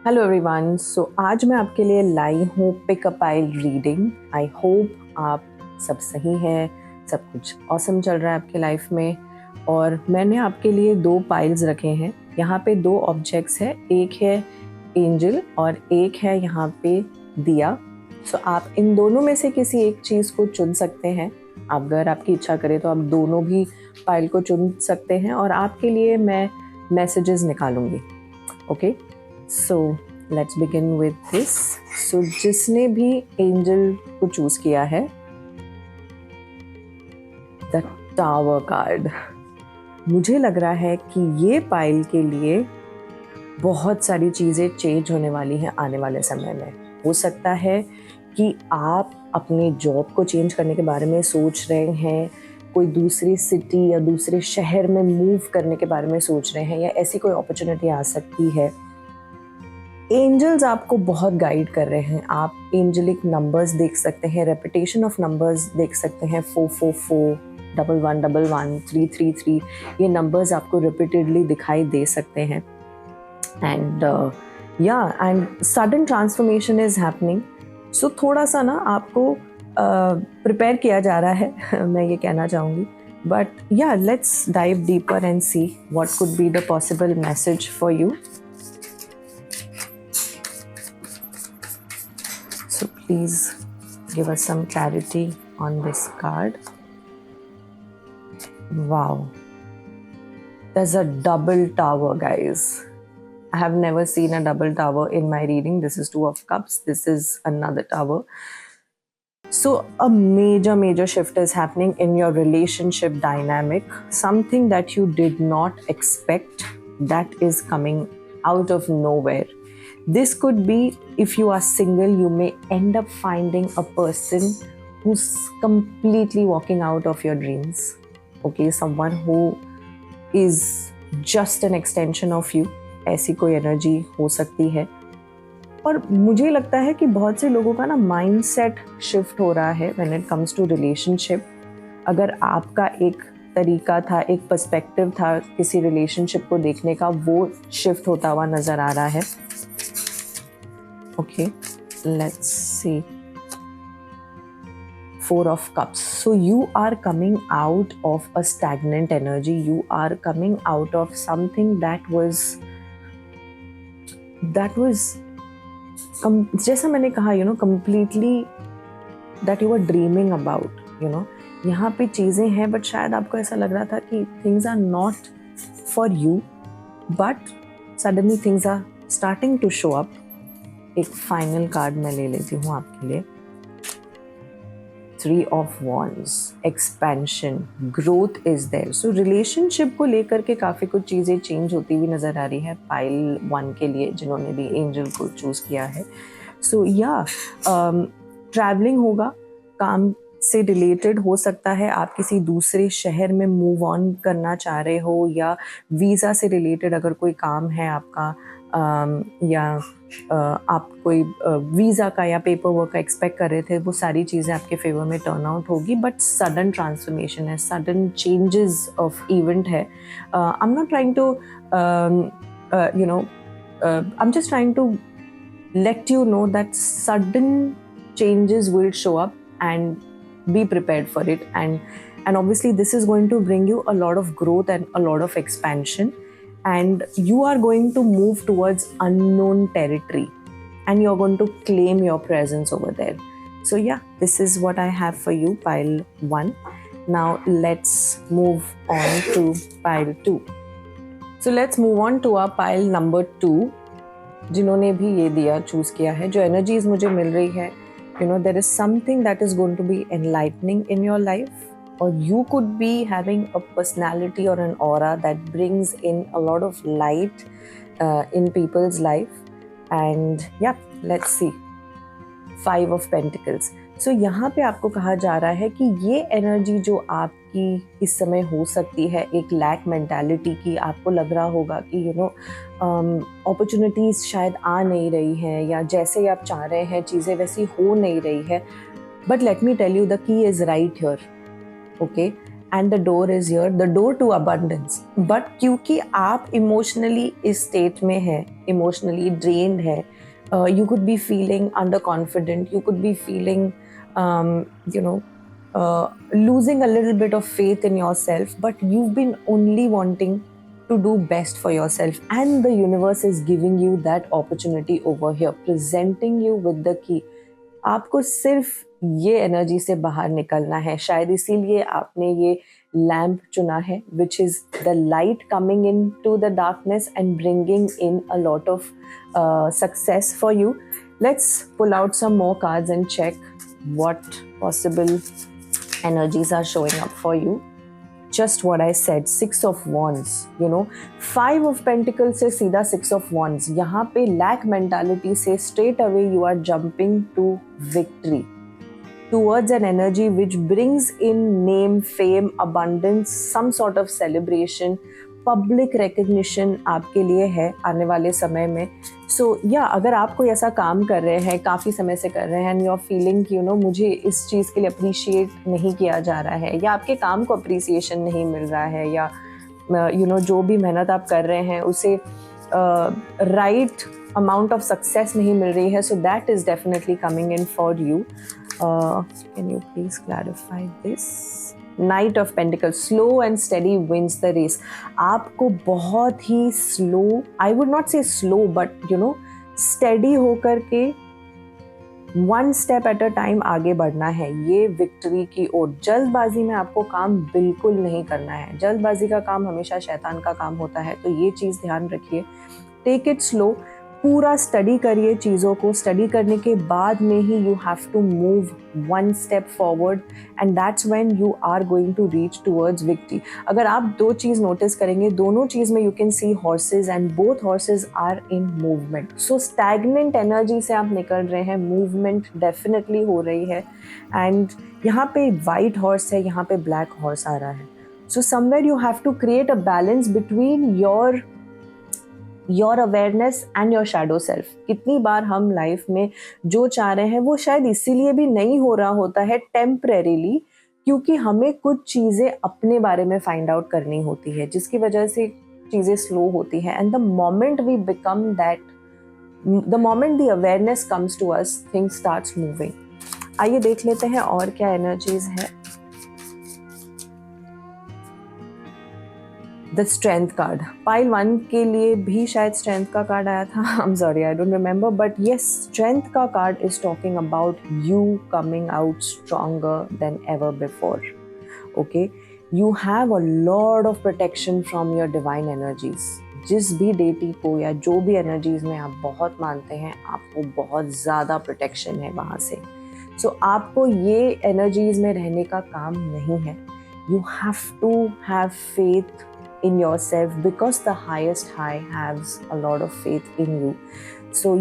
Hello everyone. सो आज मैं आपके लिए लाई हूँ pick a pile reading. I hope आप सब सही हैं, सब कुछ ऑसम चल रहा है आपके लाइफ में। और मैंने आपके लिए 2 पाइल्स रखे हैं। यहाँ पे 2 ऑब्जेक्ट्स हैं, एक है एंजल और एक है यहाँ पे दिया। सो आप इन दोनों में से किसी एक चीज़ को चुन सकते हैं। अगर आपकी इच्छा करे तो आप दोनों भी पाइल को चुन सकते हैं और आपके लिए मैं मैसेजेस निकालूंगी। Okay, so let's begin with this. So जिसने भी एंजल को चूज किया है, द टावर कार्ड, मुझे लग रहा है कि ये पाइल के लिए बहुत सारी चीज़ें चेंज होने वाली हैं आने वाले समय में। हो सकता है कि आप अपने जॉब को चेंज करने के बारे में सोच रहे हैं, कोई दूसरी सिटी या दूसरे शहर में मूव करने के बारे में सोच रहे हैं, या ऐसी कोई अपॉर्चुनिटी आ सकती है। एंजल्स आपको बहुत गाइड कर रहे हैं। आप एंजलिक नंबर्स देख सकते हैं, रेपिटेशन ऑफ नंबर्स देख सकते हैं, 444, 1111, 333, ये नंबर्स आपको रिपीटेडली दिखाई दे सकते हैं। And and sudden transformation is happening. So थोड़ा सा ना आपको प्रिपेयर किया जा रहा है मैं ये कहना चाहूँगी। बट या let's dive deeper and see what could be the possible message for you. So please give us some clarity on this card. Wow. There's a double tower, guys. I have never seen a double tower in my reading. This is 2 of cups. This is another tower. So a major shift is happening in your relationship dynamic. Something that you did not expect, that is coming out of nowhere. This could be, if you are single, you may end up finding a person who's completely walking out of your dreams. Okay, someone who is just an extension of you. ऐसी कोई energy हो सकती है। और मुझे लगता है कि बहुत से लोगों का ना माइंडसेट शिफ्ट हो रहा है when it comes to relationship. अगर आपका एक तरीका था, एक पर्सपेक्टिव था किसी रिलेशनशिप को देखने का, वो शिफ्ट होता हुआ नज़र आ रहा है। Okay, let's see. 4 of cups. So you are coming out of a stagnant energy. You are coming out of something that was जैसा मैंने कहा, completely that you were dreaming about, यहाँ पे चीज़ें हैं, बट शायद आपको ऐसा लग रहा था कि things are not for you, but suddenly things are starting to show up. एक फाइनल कार्ड मैं ले लेती हूँ आपके लिए। 3 of Wands, expansion, growth is there. So relationship को लेकर के काफ़ी कुछ चीज़ें चेंज होती हुई नज़र आ रही है पाइल 1 के लिए, जिन्होंने भी एंजल को चूज़ किया है। सो ट्रैवलिंग होगा, काम से रिलेटेड हो सकता है। आप किसी दूसरे शहर में मूव ऑन करना चाह रहे हो, या वीज़ा से रिलेटेड अगर कोई काम है आपका, या आप कोई वीज़ा का या पेपर वर्क का एक्सपेक्ट कर रहे थे, वो सारी चीज़ें आपके फेवर में टर्न आउट होगी। बट सडन ट्रांसफॉर्मेशन है, सडन चेंजेस ऑफ इवेंट है। I am not trying to I am just trying to let you know that sudden changes will show up, and be prepared for it. And obviously this is going to bring you a lot of growth and a lot of expansion, and you are going to move towards unknown territory, and you're going to claim your presence over there. So yeah, this is what I have for you, pile 1. Now let's move on to pile 2. So let's move on to our pile number 2, जिन्होंने भी ये दिया choose किया है। जो energies मुझे मिल रही है, there is something that is going to be enlightening in your life, or you could be having a personality or an aura that brings in a lot of light in people's life. And yeah, let's see. 5 of Pentacles. So यहाँ पे आपको कहा जा रहा है कि ये energy जो आपकी इस समय हो सकती है, एक लैक मेंटालिटी की, आपको लग रहा होगा कि अपॉर्चुनिटीज़ शायद आ नहीं रही हैं, या जैसे आप चाह रहे हैं चीज़ें वैसी हो नहीं रही है। But let me tell you, the key is right here. Okay, and the door is here, the door to abundance. But क्योंकि आप emotionally इस state में है, emotionally drained है, you could be feeling underconfident, you could be feeling you know losing a little bit of faith in yourself, but you've been only wanting to do best for yourself, and the universe is giving you that opportunity over here, presenting you with the key. आपको सिर्फ ये energy से बाहर निकलना है, शायद इसीलिए आपने ये लैम्प चुना है, which is the light coming in to the darkness and bringing in a lot of success for you. Let's pull out some more cards and check what possible energies are showing up for you. Just what I said, 6 of wands, 5 of pentacles से सीधा 6 of wands. यहाँ पे lack mentality से straight away you are jumping to victory, towards an energy which brings in name, fame, abundance, some sort of celebration, public recognition आपके लिए है आने वाले समय में. So अगर आप कोई ऐसा काम कर रहे हैं, काफ़ी समय से कर रहे हैं, and you are feeling कि मुझे इस चीज़ के लिए अप्रिशिएट नहीं किया जा रहा है, या आपके काम को अप्रिसिएशन नहीं मिल रहा है, या जो भी मेहनत आप कर रहे हैं उसे राइट अमाउंट ऑफ सक्सेस नहीं मिल रही है, so that is definitely coming in for you. Can you please clarify this? Knight of Pentacles, slow and steady wins the race. आपको बहुत ही slow, I would not say slow, but steady होकर के one step at a time आगे बढ़ना है, ये victory की ओर. जल्दबाजी में आपको काम बिल्कुल नहीं करना है. जल्दबाजी का काम हमेशा शैतान का काम होता है, तो ये चीज़ ध्यान रखिए. टेक इट स्लो, पूरा स्टडी करिए चीज़ों को. स्टडी करने के बाद में ही you have to move one step forward, and that's when you are going to reach towards victory. अगर आप दो चीज़ नोटिस करेंगे, दोनों चीज़ में you can see horses, and both horses are in movement. So stagnant energy से आप निकल रहे हैं, मूवमेंट डेफिनेटली हो रही है. एंड यहाँ पे वाइट हॉर्स है, यहाँ पे ब्लैक हॉर्स आ रहा है. So somewhere you have to create a balance between your awareness and your shadow self. कितनी बार हम लाइफ में जो चाह रहे हैं वो शायद इसीलिए भी नहीं हो रहा होता है टेम्परेरीली, क्योंकि हमें कुछ चीज़ें अपने बारे में फाइंड आउट करनी होती है, जिसकी वजह से चीज़ें स्लो होती हैं. And the moment we become that, the moment the awareness comes to us, things starts moving. आइए देख लेते हैं और क्या एनर्जीज है. द स्ट्रेंथ कार्ड, पाइल 1 के लिए भी शायद स्ट्रेंथ का कार्ड आया था. I am sorry, I don't remember, but yes, strength का card is talking about you coming out stronger than ever before. Okay, you have a lot of protection from your divine energies. जिस भी deity को या जो भी energies में आप बहुत मानते हैं, आपको बहुत ज़्यादा प्रोटेक्शन है वहाँ से. सो आपको ये एनर्जीज में रहने का काम नहीं है. You have to have faith in yourself, because the highest high has a lot of faith in you. So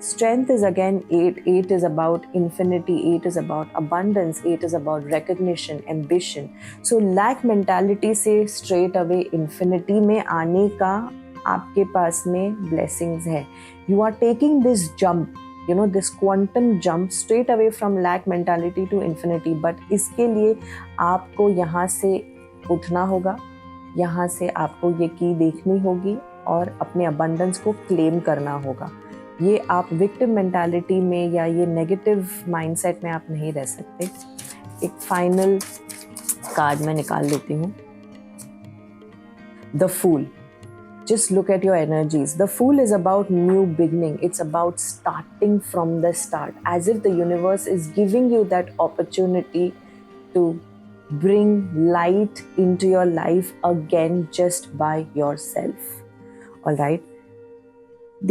strength is again 8. 8 is about infinity, 8 is about abundance, 8 is about recognition, ambition. So lack mentality से straight away infinity में आने का आपके पास में blessings है. You are taking this jump, this quantum jump straight away from lack mentality to infinity. But इसके लिए आपको यहाँ से उठना होगा, यहाँ से आपको ये की देखनी होगी और अपने अबंडेंस को क्लेम करना होगा. ये आप विक्टिम मेंटालिटी में या ये नेगेटिव माइंडसेट में आप नहीं रह सकते. एक फाइनल कार्ड मैं निकाल लेती हूँ. The fool. Just look at your energies. The Fool is about new beginning. It's about starting from the start, as if the universe is giving you that opportunity to bring light into your life again just by yourself. All right.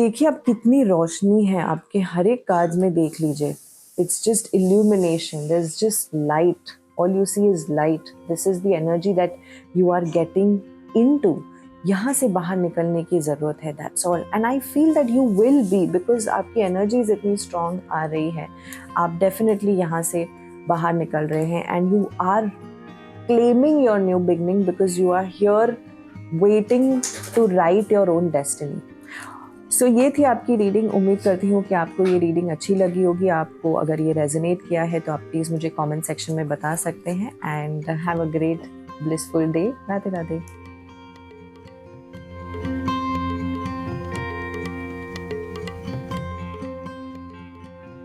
देखिए अब कितनी रोशनी है आपके हर एक card में, देख लीजिए. It's just illumination. There's just light. All you see is light. This is the energy that you are getting into. यहाँ से बाहर निकलने की ज़रूरत है. That's all. And I feel that you will be, because आपकी energies इतनी strong आ रही है. आप definitely यहाँ से बाहर निकल रहे हैं, and you are claiming your new beginning, because you are here waiting to write your own destiny. सो ये थी आपकी रीडिंग। उम्मीद करती हूँ कि आपको ये रीडिंग अच्छी लगी होगी। आपको अगर ये रेजोनेट किया है तो आप प्लीज़ मुझे कमेंट सेक्शन में बता सकते हैं। And have a great blissful day. Radhe Radhe.